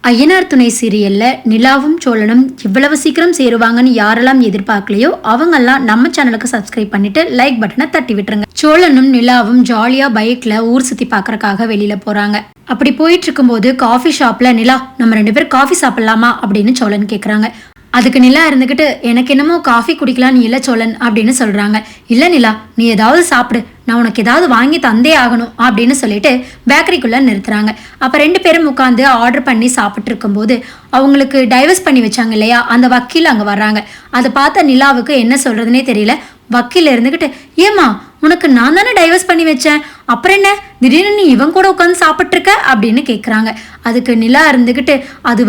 ஐயனார் துணை சீரியல்ல நிலாவும் சோழனும் இவ்வளவு சீக்கிரம் சேருவாங்கன்னு யாரெல்லாம் எதிர்பார்க்கலையோ அவங்கெல்லாம் நம்ம சேனலுக்கு சப்ஸ்கிரைப் பண்ணிட்டு லைக் பட்டனை தட்டி விட்டுருங்க. சோழனும் நிலாவும் ஜாலியா பைக்ல ஊர் சுத்தி பாக்குறதுக்காக வெளியில போறாங்க. அப்படி போயிட்டு இருக்கும்போது காஃபி ஷாப்ல நிலா நம்ம 2 பேரும் காஃபி சாப்பிடலாமா அப்படின்னு சோழன் கேக்குறாங்க. அதுக்கு நிலா இருந்துகிட்டு எனக்கு என்னமோ காஃபி குடிக்கலான்னு இல்ல சோழன் அப்படின்னு சொல்றாங்க. இல்ல நிலா, நீ ஏதாவது சாப்பிடு, நான் உனக்கு ஏதாவது வாங்கி தந்தே ஆகணும் அப்படின்னு சொல்லிட்டு பேக்கரிக்குள்ள நிறுத்துறாங்க. அப்ப 2 பேரும் உட்காந்து ஆர்டர் பண்ணி சாப்பிட்டு இருக்கும்போது அவங்களுக்கு டைவர்ஸ் பண்ணி வச்சாங்க இல்லையா, அந்த வக்கீல் அங்க வர்றாங்க. அதை பார்த்த நிலாவுக்கு என்ன சொல்றதுனே தெரியல. வக்கீல இருந்துகிட்டு, ஏமா உனக்கு நான் தானே டைவர்ஸ் பண்ணி வச்சேன், அப்புறம் என்ன திடீர்னு நீ இவன் கூட உட்காந்து சாப்பிட்டு இருக்க அப்படின்னு கேட்குறாங்க. அதுக்கு நிலா இருந்துகிட்டு அது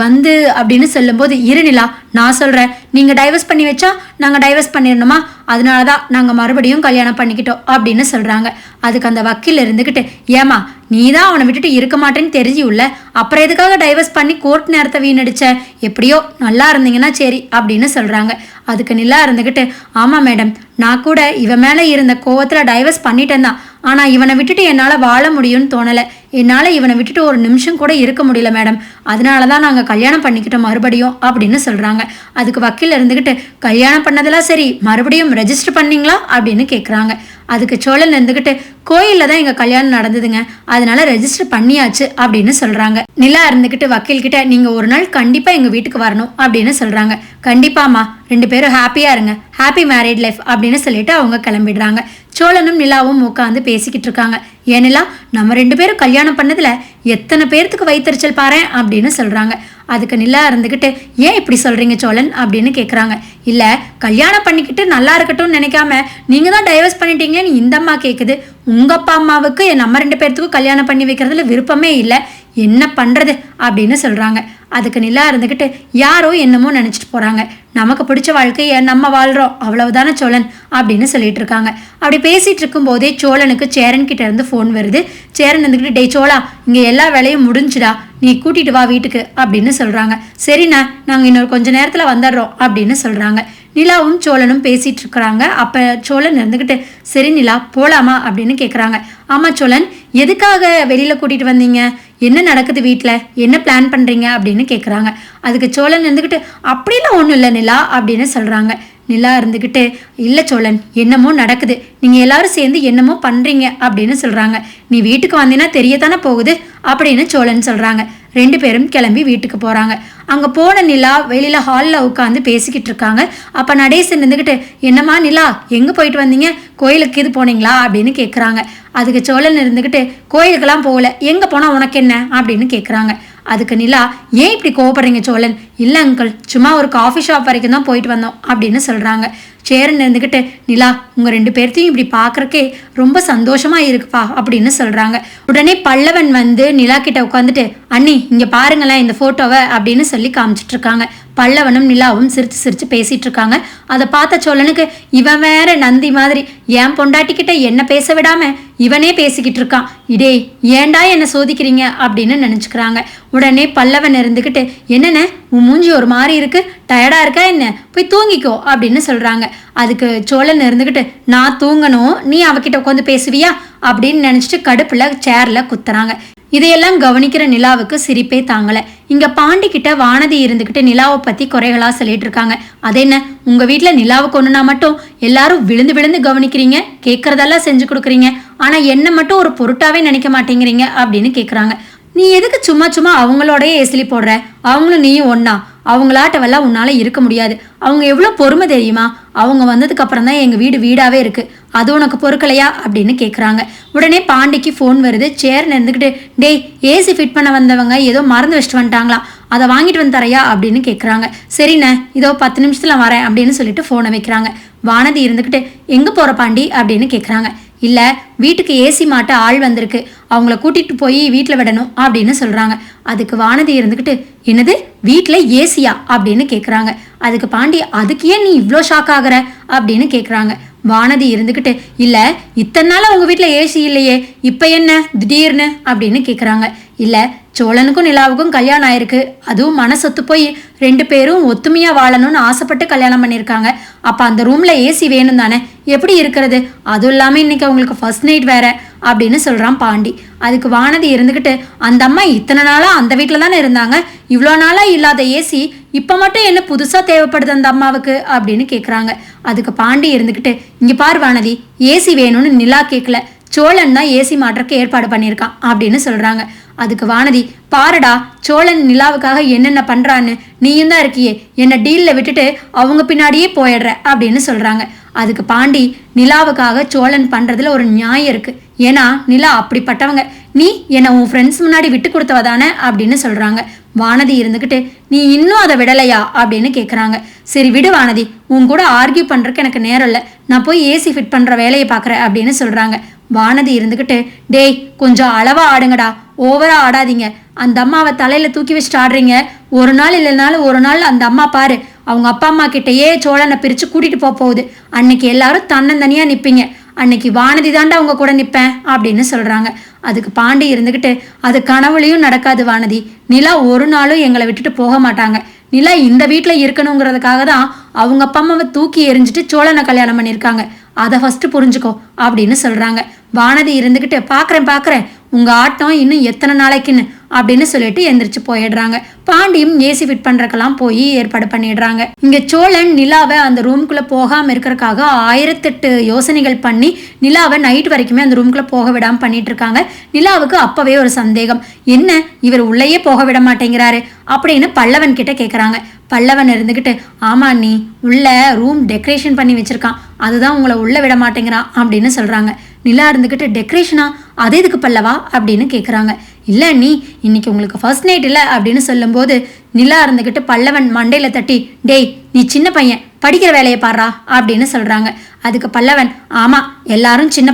அப்படின்னு சொல்லும்போது, இரு நிலா நான் சொல்றேன், நீங்க டைவர்ஸ் பண்ணி வச்சா நாங்க டைவர்ஸ் பண்ணிடணுமா, அதனாலதான் நாங்க மறுபடியும் கல்யாணம் பண்ணிக்கிட்டோம் அப்படின்னு சொல்றாங்க. அதுக்கு அந்த வக்கீல் இருந்துகிட்டு, ஏமா நீ தான் அவனை விட்டுட்டு இருக்க மாட்டேன்னு தெரிஞ்சுள்ள, அப்புறம் எதுக்காக டைவர்ஸ் பண்ணி கோர்ட் நேரத்தை வீணடிச்ச, எப்படியோ நல்லா இருந்தீங்கன்னா சரி அப்படின்னு சொல்றாங்க. அதுக்கு நிலா இருந்துகிட்டு, ஆமா மேடம், நான் கூட இவன் மேல இருந்த கோவத்துல டைவர்ஸ் பண்ணிட்டேன் தான், ஆனா இவனை விட்டுட்டு என்னால வாழ முடியும்னு தோணல, என்னால இவனை விட்டுட்டு ஒரு நிமிஷம் கூட இருக்க முடியல மேடம், அதனாலதான் நாங்க கல்யாணம் பண்ணிக்கிட்டோம் மறுபடியும் அப்படின்னு சொல்றாங்க. அதுக்கு வக்கீல் இருந்துகிட்டு, கல்யாணம் பண்ணதெல்லாம் சரி, மறுபடியும் ரெஜிஸ்டர் பண்ணீங்களா அப்படின்னு கேட்குறாங்க. அதுக்கு சோழன் இருந்துகிட்டு, கோயில்ல தான் எங்க கல்யாணம் நடந்ததுங்க, அதனால ரெஜிஸ்டர் பண்ணியாச்சு அப்படின்னு சொல்றாங்க. நிலா இருந்துகிட்டு வக்கீல் கிட்ட, நீங்க ஒரு நாள் கண்டிப்பா எங்க வீட்டுக்கு வரணும் அப்படின்னு சொல்றாங்க. கண்டிப்பாமா, 2 பேரும் ஹாப்பியா இருங்க, ஹாப்பி மேரிட் லைஃப் அப்படின்னு சொல்லிட்டு அவங்க கிளம்பிடுறாங்க. சோழனும் நிலாவும் உட்காந்து பேசிக்கிட்டு இருக்காங்க. ஏனிலா, நம்ம 2 பேரும் கல்யாணம் பண்ணதுல எத்தனை பேர்த்துக்கு வயிற்றுச்சல் பாரு அப்படின்னு சொல்றாங்க. அதுக்கு நிலா இருந்துகிட்டு, ஏன் இப்படி சொல்றீங்க சோழன் அப்படின்னு கேட்குறாங்க. இல்ல, கல்யாணம் பண்ணிக்கிட்டு நல்லா இருக்கட்டும்னு நினைக்காம நீங்க தான் டைவர்ஸ் பண்ணிட்டீங்கன்னு இந்த அம்மா கேட்குது. உங்க அப்பா அம்மாவுக்கு நம்ம 2 பேர்த்துக்கும் கல்யாணம் பண்ணி வைக்கிறதுல விருப்பமே இல்லை, என்ன பண்றது அப்படின்னு சொல்றாங்க. அதுக்கு நிலா இருந்துகிட்டு, யாரோ என்னமோ நினைச்சிட்டு போறாங்க, நமக்கு பிடிச்ச வாழ்க்கையை நம்ம வாழ்றோம், அவ்வளவுதானே சோழன் அப்படின்னு சொல்லிட்டு இருக்காங்க. அப்படி பேசிட்டு இருக்கும் போதே சோழனுக்கு சேரன் கிட்ட இருந்து போன் வருது. சேரன் இருந்துகிட்டு, டே சோழா, இங்க எல்லா வேலையும் முடிஞ்சுடா, நீ கூட்டிட்டு வா வீட்டுக்கு அப்படின்னு சொல்றாங்க. சரிண்ணா, நாங்க இன்னொரு கொஞ்ச நேரத்துல வந்துடுறோம் அப்படின்னு சொல்றாங்க. நிலாவும் சோழனும் பேசிட்டு இருக்கிறாங்க. அப்ப சோழன் இருந்துகிட்டு, சரி நிலா போலாமா அப்படின்னு கேக்குறாங்க. ஆமா சோழன், எதுக்காக வெளியில கூட்டிட்டு வந்தீங்க, என்ன நடக்குது வீட்டுல, என்ன பிளான் பண்றீங்க அப்படின்னு கேக்குறாங்க. அதுக்கு சோழன் இருந்துகிட்டு, அப்படிலாம் ஒண்ணும் இல்லை நிலா அப்படின்னு சொல்றாங்க. நிலா இருந்துகிட்டு, இல்ல சோழன், என்னமோ நடக்குது, நீங்க எல்லாரும் சேர்ந்து என்னமோ பண்றீங்க அப்படின்னு சொல்றாங்க. நீ வீட்டுக்கு வந்தீங்கன்னா தெரியத்தானே போகுது அப்படின்னு சோழன் சொல்றாங்க. 2 பேரும் கிளம்பி வீட்டுக்கு போறாங்க. அங்க போன நிலா வெளியில ஹாலில் உட்காந்து பேசிக்கிட்டு இருக்காங்க. அப்ப நடேசன் இருந்துகிட்டு, என்னம்மா நிலா, எங்க போயிட்டு வந்தீங்க, கோயிலுக்கு இது போனீங்களா அப்படின்னு கேட்குறாங்க. அதுக்கு சோழன் இருந்துகிட்டு, கோயிலுக்கெல்லாம் போகல, எங்க போனா உனக்கு என்ன அப்படின்னு கேட்குறாங்க. அதுக்கு நிலா, ஏன் இப்படி கோவப்படுறீங்க சோழன், இல்லை அங்கிள், சும்மா ஒரு காஃபி ஷாப் வரைக்கும் தான் போயிட்டு வந்தோம் அப்படின்னு சொல்றாங்க. சேரன் இருந்துகிட்டு, நிலா உங்க 2 பேர்த்தையும் இப்படி பாக்குறக்கே ரொம்ப சந்தோஷமா இருக்குப்பா அப்படின்னு சொல்றாங்க. உடனே பல்லவன் வந்து நிலா கிட்ட உட்காந்துட்டு, அண்ணி இங்க பாருங்களேன் இந்த போட்டோவை அப்படின்னு சொல்லி காமிச்சிட்டு இருக்காங்க. பல்லவனும் நிலாவும் சிரிச்சு சிரிச்சு பேசிட்டு இருக்காங்க. அதை பார்த்த சோழனுக்கு, இவன் வேற நந்தி மாதிரி என் பொண்டாட்டிக்கிட்ட என்ன பேச விடாம இவனே பேசிக்கிட்டு இருக்கான், இடே ஏண்டா என்ன சோதிக்கிறீங்க அப்படின்னு நினைச்சுக்கிறாங்க. உடனே பல்லவன் இருந்துகிட்டு, என்னென்ன உன் மூஞ்சி ஒரு மாதிரி இருக்கு, டயர்டா இருக்கா என்ன, போய் தூங்கிக்கோ அப்படின்னு சொல்றாங்க. அதுக்கு சோழன் இருந்துகிட்டு, நான் தூங்கணும், நீ அவகிட்ட உட்காந்து பேசுவியா அப்படின்னு நினைச்சிட்டு கடுப்புல சேர்ல குத்துறாங்க. இதையெல்லாம் கவனிக்கிற நிலாவுக்கு சிரிப்பே தாங்கல. இங்க பாண்டி கிட்ட வானதி இருந்துகிட்டு நிலாவை பத்தி குறைகளா சொல்லிட்டு இருக்காங்க. அது என்ன, உங்க வீட்டுல நிலாவுக்கு ஒண்ணுனா மட்டும் எல்லாரும் விழுந்து விழுந்து கவனிக்கிறீங்க, கேட்கறதெல்லாம் செஞ்சு கொடுக்குறீங்க, ஆனா என்ன மட்டும் ஒரு பொருட்டாவே நினைக்க மாட்டேங்கிறீங்க அப்படின்னு கேக்குறாங்க. நீ எதுக்கு சும்மா சும்மா அவங்களோடய எசிலி போடுற, அவங்களும் நீயும் ஒன்னா, அவங்களாட்டவெல்லாம் உன்னால இருக்க முடியாது, அவங்க எவ்வளவு பொறுமை தெரியுமா, அவங்க வந்ததுக்கு அப்புறம் தான் எங்க வீடு வீடாவே இருக்கு, அது உனக்கு பொறுக்கலையா அப்படின்னு கேட்குறாங்க. உடனே பாண்டிக்கு ஃபோன் வருது. சேர் இருந்துக்கிட்டு, டேய் ஏசி ஃபிட் பண்ண வந்தவங்க ஏதோ மறந்து வச்சுட்டு வந்துட்டாங்களா, அதை வாங்கிட்டு வந்து தரையா அப்படின்னு கேட்குறாங்க. சரிண்ணே, இதோ 10 நிமிஷத்துல வரேன் அப்படின்னு சொல்லிட்டு ஃபோனை வைக்கிறாங்க. வானதி இருந்துக்கிட்டு, எங்கே போகிற பாண்டி அப்படின்னு கேட்குறாங்க. இல்லை, வீட்டுக்கு ஏசி மாட்ட ஆள் வந்திருக்கு, அவங்கள கூட்டிகிட்டு போய் வீட்டில் விடணும் அப்படின்னு சொல்கிறாங்க. அதுக்கு வானதி இருந்துக்கிட்டு, என்னது வீட்டில் ஏசியா அப்படின்னு கேட்குறாங்க. அதுக்கு பாண்டி, அதுக்கு ஏன் நீ இவ்வளோ ஷாக் ஆகுற அப்படின்னு கேட்குறாங்க. வானதி இருந்துக்கிட்டு, இல்லை இத்தனை நாள் உங்கள் வீட்டில் ஏசி இல்லையே, இப்போ என்ன திடீர்னு அப்படின்னு கேட்குறாங்க. இல்லை, சோழனுக்கும் நிலாவுக்கும் கல்யாணம் ஆயிருக்கு, அதுவும் மனசொத்து போய் 2 பேரும் ஒத்துமையா வாழணும்னு ஆசைப்பட்டு கல்யாணம் பண்ணியிருக்காங்க. அப்போ அந்த ரூம்ல ஏசி வேணும் தானே, எப்படி இருக்கிறது, அதுவும் இல்லாமல் இன்னைக்கு அவங்களுக்கு ஃபர்ஸ்ட் நைட் வேற, அப்படின்னு சொல்றான் பாண்டி. அதுக்கு வானதி இருந்துகிட்டு, அந்த அம்மா இத்தனை நாளா அந்த வீட்டில் தானே இருந்தாங்க, இவ்வளோ நாளா இல்லாத ஏசி இப்போ மட்டும் என்ன புதுசாக தேவைப்படுது அந்த அம்மாவுக்கு அப்படின்னு கேட்குறாங்க. அதுக்கு பாண்டி இருந்துக்கிட்டு, இங்கே பார் வானதி, ஏசி வேணும்னு நிலா கேட்கல, சோழன் தான் ஏசி மாற்றக்கு ஏற்பாடு பண்ணியிருக்கான் அப்படின்னு சொல்கிறாங்க. அதுக்கு வானதி, பாருடா சோழன் நிலாவுக்காக என்னென்ன பண்ணுறான்னு, நீயும் தான் இருக்கியே, என்னை டீலில் விட்டுட்டு அவங்க பின்னாடியே போயிடுற அப்படின்னு சொல்கிறாங்க. அதுக்கு பாண்டி, நிலாவுக்காக சோழன் பண்ணுறதுல ஒரு நியாயம் இருக்குது, ஏன்னா நிலா அப்படிப்பட்டவங்க, நீ என்னை உன் ஃப்ரெண்ட்ஸ் முன்னாடி விட்டு கொடுத்தவ தானே அப்படின்னு சொல்கிறாங்க. வானதி இருந்துக்கிட்டு, நீ இன்னும் அதை விடலையா அப்படின்னு கேட்குறாங்க. சரி விடு வானதி, உன் கூட ஆர்கியூ பண்ணுறதுக்கு எனக்கு நேரம் இல்லை, நான் போய் ஏசி ஃபிட் பண்ணுற வேலையை பார்க்குறேன் அப்படின்னு சொல்கிறாங்க. வானதி இருந்துக்கிட்டு, டேய் கொஞ்சம் அளவாக ஆடுங்கடா, ஓவராக ஆடாதீங்க, அந்த அம்மாவை தலையில் தூக்கி வச்சுட்டு ஆடுறீங்க, ஒரு நாள் இல்லைனாலும் ஒரு நாள் அந்த அம்மா பாரு அவங்க அப்பா அம்மா கிட்டேயே சோழனை பிரித்து கூட்டிகிட்டு போகுது, அன்னைக்கு எல்லாரும் தன்னந்தனியாக நிற்பீங்க, அன்னைக்கு வானதி தாண்டா அவங்க கூட நிற்பேன் அப்படின்னு சொல்கிறாங்க. அதுக்கு பாண்டி இருந்துக்கிட்டு, அது கனவுலையும் நடக்காது வானதி, நிலா ஒரு நாளும் எங்களை விட்டுட்டு போக மாட்டாங்க, நிலா இந்த வீட்டில் இருக்கணுங்கிறதுக்காக தான் அவங்க அப்பா அம்மாவை தூக்கி எறிஞ்சிட்டு சோழனை கல்யாணம் பண்ணியிருக்காங்க, அதை ஃபஸ்ட்டு புரிஞ்சுக்கோ அப்படின்னு சொல்கிறாங்க. வானதி இருந்துக்கிட்டு, பார்க்குறேன் உங்கள் ஆட்டம் இன்னும் எத்தனை நாளைக்குன்னு அப்படின்னு சொல்லிட்டு எந்திரிச்சு போயிடுறாங்க. பாண்டியும் ஏசி ஃபிட் பண்ணுறக்கெல்லாம் போய் ஏற்பாடு பண்ணிடுறாங்க. இங்கே சோழன் நிலாவை அந்த ரூம்குள்ளே போகாமல் இருக்கிறக்காக 1008 யோசனைகள் பண்ணி நிலாவை நைட் வரைக்குமே அந்த ரூம்குள்ளே போக விடாமல் பண்ணிட்டு இருக்காங்க. நிலாவுக்கு அப்போவே ஒரு சந்தேகம், என்ன இவர் உள்ளேயே போக விட மாட்டேங்கிறாரு அப்படின்னு பல்லவன் கிட்ட கேட்குறாங்க. பல்லவன் இருந்துக்கிட்டு, ஆமா நீ உள்ள ரூம் டெக்கரேஷன் பண்ணி வச்சிருக்கான், அதுதான் உங்களை உள்ளே விட மாட்டேங்கிறான் அப்படின்னு சொல்கிறாங்க. நிலா இருந்துக்கிட்டு, டெக்கரேஷனா, அது எதுக்கு பல்லவா அப்படின்னு கேட்குறாங்க. இல்லை நீ இன்னைக்கு உங்களுக்கு ஃபர்ஸ்ட் நைட் இல்லை அப்படின்னு சொல்லும்போது நிலா இருந்துக்கிட்டு பல்லவன் மண்டையில் தட்டி, டேய் நீ சின்ன பையன், படிக்கிற வேலையை பாடுறா அப்படின்னு சொல்கிறாங்க. அதுக்கு பல்லவன், ஆமாம் எல்லாரும் சின்ன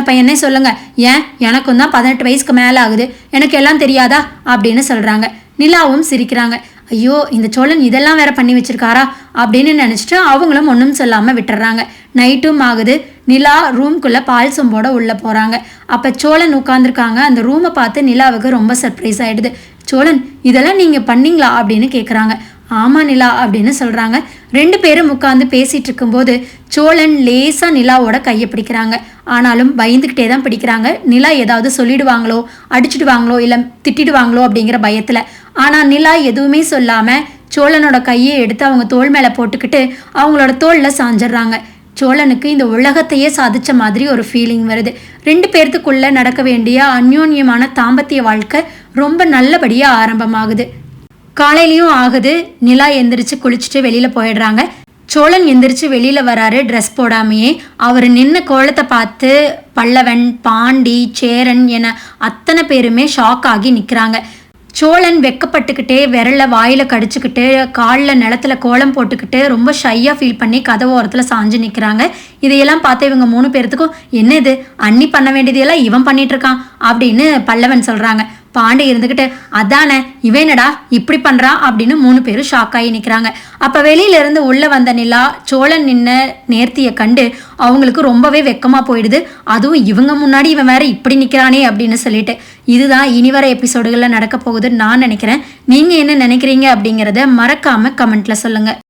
பையனே சொல்லுங்க, ஏன் எனக்கும் தான் 18 வயசுக்கு மேலே ஆகுது, எனக்கு எல்லாம் தெரியாதா அப்படின்னு சொல்கிறாங்க. நிலாவும் சிரிக்கிறாங்க. ஐயோ இந்த சோழன் இதெல்லாம் வேற பண்ணி வச்சிருக்காரா அப்படின்னு நினச்சிட்டு அவங்களும் ஒன்றும் சொல்லாமல் விட்டுறாங்க. நைட்டும் ஆகுது. நிலா ரூம்குள்ளே பால் சொம்போட உள்ளே போகிறாங்க. அப்போ சோழன் உட்காந்துருக்காங்க. அந்த ரூமை பார்த்து நிலாவுக்கு ரொம்ப சர்ப்ரைஸ் ஆகிடுது. சோழன் இதெல்லாம் நீங்கள் பண்ணீங்களா அப்படின்னு கேட்குறாங்க. ஆமாம் நிலா அப்படின்னு சொல்கிறாங்க. 2 பேரும் உட்காந்து பேசிகிட்டு இருக்கும்போது சோழன் லேசாக நிலாவோட கையை பிடிக்கிறாங்க. ஆனாலும் பயந்துக்கிட்டே தான் பிடிக்கிறாங்க. நிலா ஏதாவது சொல்லிடுவாங்களோ, அடிச்சுடுவாங்களோ, இல்லை திட்டிடுவாங்களோ அப்படிங்கிற பயத்தில். ஆனால் நிலா எதுவுமே சொல்லாமல் சோழனோட கையை எடுத்து அவங்க தோள் மேலே போட்டுக்கிட்டு அவங்களோட தோளில் சாஞ்சிட்றாங்க. சோழனுக்கு இந்த உலகத்தையே சாதித்த மாதிரி ஒரு ஃபீலிங் வருது. 2 பேர்த்துக்குள்ளே நடக்க வேண்டிய அந்யோன்யமான தாம்பத்திய வாழ்க்கை ரொம்ப நல்லபடியாக ஆரம்பமாகுது. காலையிலையும் ஆகுது. நிலா எந்திரிச்சு குளிச்சுட்டு வெளியில் போயிடுறாங்க. சோழன் எந்திரிச்சு வெளியில் வராரு ட்ரெஸ் போடாமையே. அவர் நின்ன கோலத்தை பார்த்து பல்லவன், பாண்டி, சேரன் என அத்தனை பேருமே ஷாக் ஆகி நிற்கிறாங்க. சோழன் வெக்கப்பட்டுக்கிட்டே விரல வாயில் கடிச்சுக்கிட்டு காலில் நிலத்துல கோலம் போட்டுக்கிட்டு ரொம்ப ஷையாக ஃபீல் பண்ணி கதவு ஓரத்தில் சாஞ்சு நிற்கிறாங்க. இதையெல்லாம் பார்த்து இவங்க 3 பேர்த்துக்கும், என்ன இது அண்ணி பண்ண வேண்டியதையெல்லாம் இவன் பண்ணிட்டு இருக்கான் அப்படின்னு பல்லவன் சொல்கிறாங்க. பாண்டி இருந்துக்கிட்டு, அதானே இவனடா இப்படி பண்ணுறான் அப்படின்னு 3 பேரும் ஷாக் ஆகி நிற்கிறாங்க. அப்போ வெளியிலேருந்து உள்ளே வந்த நிலா சோழன் நின்ன நேர்த்தியை கண்டு அவங்களுக்கு ரொம்பவே வெக்கமாக போயிடுது. அதுவும் இவங்க முன்னாடி இவன் வேற இப்படி நிற்கிறானே அப்படின்னு சொல்லிட்டு. இதுதான் இனி வர எபிசோடுகளில் நடக்க போகுதுன்னு நான் நினைக்கிறேன். நீங்கள் என்ன நினைக்கிறீங்க அப்படிங்கிறத மறக்காமல் கமெண்ட்டில் சொல்லுங்கள்.